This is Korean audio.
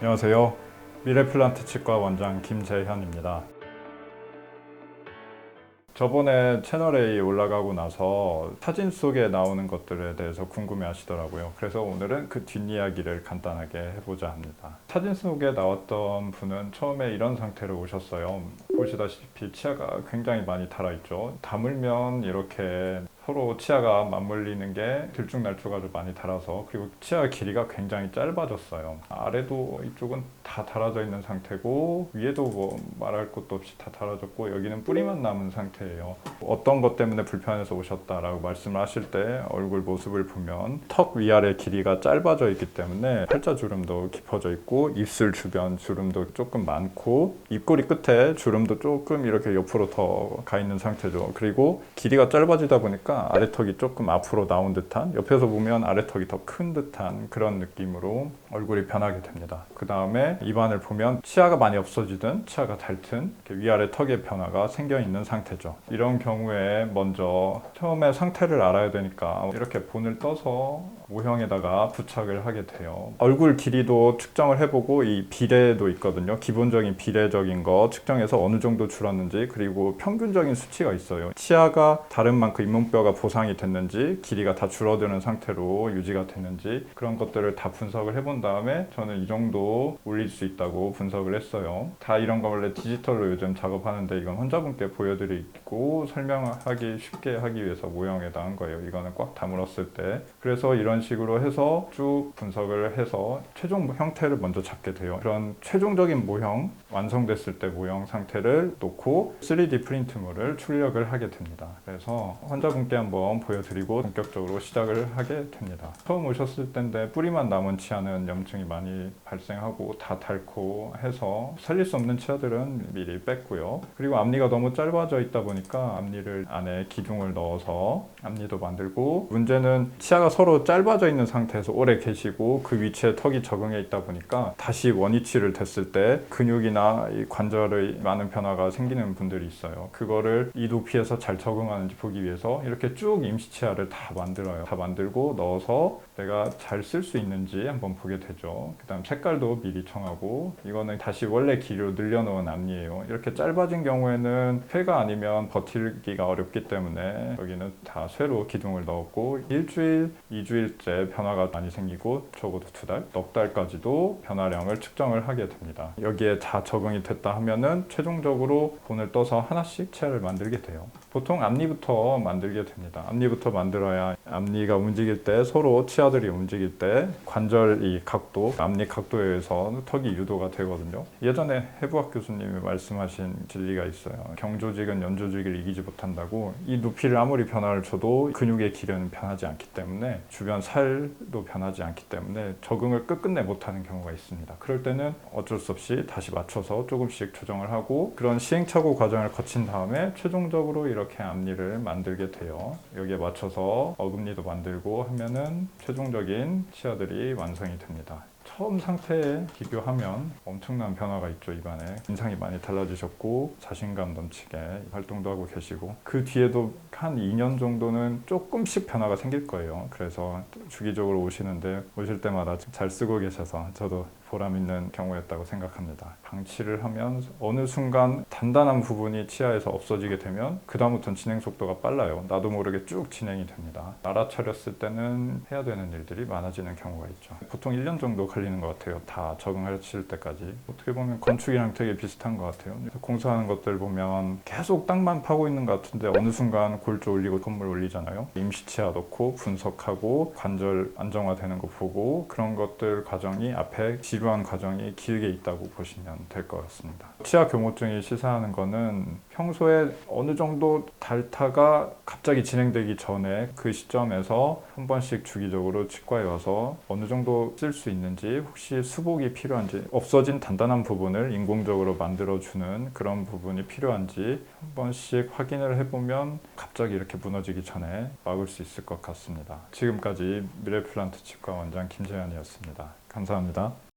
안녕하세요. 미래플란트 치과 원장 김재현입니다. 저번에 채널A 올라가고 나서 사진 속에 나오는 것들에 대해서 궁금해 하시더라고요. 그래서 오늘은 그 뒷이야기를 간단하게 해보자 합니다. 사진 속에 나왔던 분은 처음에 이런 상태로 오셨어요. 보시다시피 치아가 굉장히 많이 닳아있죠. 다물면 이렇게 서로 치아가 맞물리는 게 들쭉날쭉아주 많이 닳아서, 그리고 치아 길이가 굉장히 짧아졌어요. 아래도 이쪽은 다 닳아져 있는 상태고, 위에도 뭐 말할 것도 없이 다 닳아졌고, 여기는 뿌리만 남은 상태예요. 어떤 것 때문에 불편해서 오셨다라고 말씀을 하실 때 얼굴 모습을 보면 턱 위아래 길이가 짧아져 있기 때문에 팔자주름도 깊어져 있고, 입술 주변 주름도 조금 많고, 입꼬리 끝에 주름도 조금 이렇게 옆으로 더 가 있는 상태죠. 그리고 길이가 짧아지다 보니까 아래턱이 조금 앞으로 나온 듯한, 옆에서 보면 아래턱이 더 큰 듯한 그런 느낌으로 얼굴이 변하게 됩니다. 그 다음에 입안을 보면 치아가 많이 없어지든 치아가 닳든 위아래 턱의 변화가 생겨 있는 상태죠. 이런 경우에 먼저 처음에 상태를 알아야 되니까 이렇게 본을 떠서 모형에다가 부착을 하게 돼요. 얼굴 길이도 측정을 해보고, 이 비례도 있거든요. 기본적인 비례적인 거 측정해서 어느 정도 줄었는지, 그리고 평균적인 수치가 있어요. 치아가 다른 만큼 잇몸뼈가 보상이 됐는지, 길이가 다 줄어드는 상태로 유지가 되는지, 그런 것들을 다 분석을 해본 다음에 저는 이 정도 올릴 수 있다고 분석을 했어요. 다 이런 거 원래 디지털로 요즘 작업하는데, 이건 환자분께 보여드리고 설명하기 쉽게 하기 위해서 모형에다 한 거예요. 이거는 꽉 다물었을 때. 그래서 이런 식으로 해서 쭉 분석을 해서 최종 형태를 먼저 잡게 돼요. 그런 최종적인 모형, 완성됐을 때 모형 상태를 놓고 3D 프린트물을 출력을 하게 됩니다. 그래서 환자분께 한번 보여드리고 본격적으로 시작을 하게 됩니다. 처음 오셨을 때인데 뿌리만 남은 치아는 염증이 많이 발생하고 다 닳고 해서 살릴 수 없는 치아들은 미리 뺐고요. 그리고 앞니가 너무 짧아져 있다 보니까 앞니를 안에 기둥을 넣어서 앞니도 만들고, 문제는 치아가 서로 짧아져 있는 상태에서 오래 계시고 그 위치에 턱이 적응해 있다 보니까 다시 원위치를 댔을 때 근육이나 이 관절의 많은 변화가 생기는 분들이 있어요. 그거를 이 높이에서 잘 적응하는지 보기 위해서 이렇게 쭉 임시치아를 다 만들어요. 다 만들고 넣어서 내가 잘 쓸 수 있는지 한번 보게 되죠. 그 다음 색깔도 미리 정하고, 이거는 다시 원래 길이로 늘려놓은 앞니예요. 이렇게 짧아진 경우에는 쇠가 아니면 버티기가 어렵기 때문에 여기는 다 쇠로 기둥을 넣었고, 일주일, 2주일째 변화가 많이 생기고 적어도 2달, 넉 달까지도 변화량을 측정을 하게 됩니다. 여기에 다 적응이 됐다 하면은 최종적으로 본을 떠서 하나씩 치아를 만들게 돼요. 보통 앞니부터 만들게 됩니다. 앞니부터 만들어야 앞니가 움직일 때, 서로 치아들이 움직일 때 관절 이 각도, 앞니 각도에 의해서 턱이 유도가 되거든요. 예전에 해부학 교수님이 말씀하신 진리가 있어요. 경조직은 연조직을 이기지 못한다고. 이 높이를 아무리 변화를 줘도 근육의 길이는 변하지 않기 때문에, 주변 살도 변하지 않기 때문에 적응을 끝끝내 못하는 경우가 있습니다. 그럴 때는 어쩔 수 없이 다시 맞춰서 조금씩 조정을 하고, 그런 시행착오 과정을 거친 다음에 최종적으로 이렇게 앞니를 만들게 돼요. 여기에 맞춰서 어금니도 만들고 하면은 최종적인 치아들이 완성이 됩니다. 처음 상태에 비교하면 엄청난 변화가 있죠. 입안에 인상이 많이 달라지셨고 자신감 넘치게 활동도 하고 계시고, 그 뒤에도 한 2년 정도는 조금씩 변화가 생길 거예요. 그래서 주기적으로 오시는데, 오실 때마다 잘 쓰고 계셔서 저도 보람 있는 경우였다고 생각합니다. 방치를 하면 어느 순간 단단한 부분이 치아에서 없어지게 되면 그 다음부터는 진행 속도가 빨라요. 나도 모르게 쭉 진행이 됩니다. 알아차렸을 때는 해야 되는 일들이 많아지는 경우가 있죠. 보통 1년 정도 걸리는 것 같아요. 다 적응하실 때까지. 어떻게 보면 건축이랑 되게 비슷한 것 같아요. 공사하는 것들 보면 계속 땅만 파고 있는 것 같은데 어느 순간 골조 올리고 건물 올리잖아요. 임시치아 넣고 분석하고 관절 안정화되는 거 보고, 그런 것들 과정이 앞에 지루한 과정이 길게 있다고 보시면 될 것 같습니다. 치아 교모증이 시사하는 거는 평소에 어느 정도 닳다가 갑자기 진행되기 전에 그 시점에서 한 번씩 주기적으로 치과에 와서 어느 정도 쓸 수 있는지, 혹시 수복이 필요한지, 없어진 단단한 부분을 인공적으로 만들어주는 그런 부분이 필요한지 한 번씩 확인을 해보면 갑자기 이렇게 무너지기 전에 막을 수 있을 것 같습니다. 지금까지 미래플란트 치과 원장 김재현이었습니다. 감사합니다.